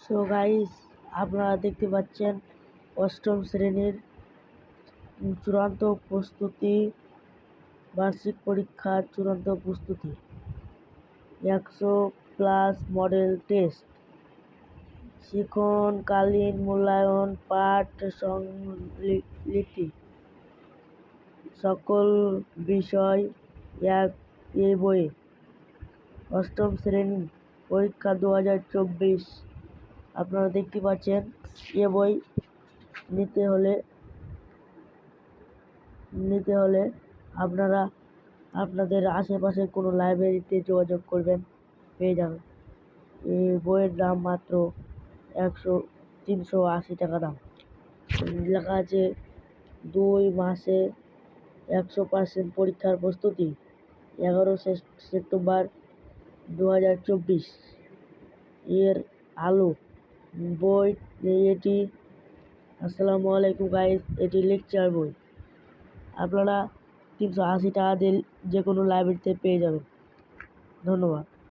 So guys, আপনারা দেখতে পাচ্ছেন অষ্টম শ্রেণীর চূড়ান্ত প্রস্তুতি, বার্ষিক পরীক্ষার চূড়ান্ত প্রস্তুতি 100+ মডেল টেস্ট, শিক্ষণকালীন মূল্যায়ন, পাঠ সংলিপি সকল বিষয় এই বইয়ে। অষ্টম শ্রেণী পরীক্ষা 2024 আপনারা দেখতে পাচ্ছেন। এ বই নিতে হলে আপনারা আপনাদের আশেপাশের কোনো লাইব্রেরিতে যোগাযোগ করবেন, পেয়ে যাবেন। এই বইয়ের দাম মাত্র 380 টাকা দাম। লেখা আছে 2 মাসে 100% পরীক্ষার প্রস্তুতি, 11 সেপ্টেম্বর 2024 এর আলো বই এটি। আসসালামু আলাইকুম গাইস, এটি লেকচার বই। আপনারা 380 টাকা দিয়ে যে কোনো লাইব্রেরিতে পেয়ে যাবেন। ধন্যবাদ।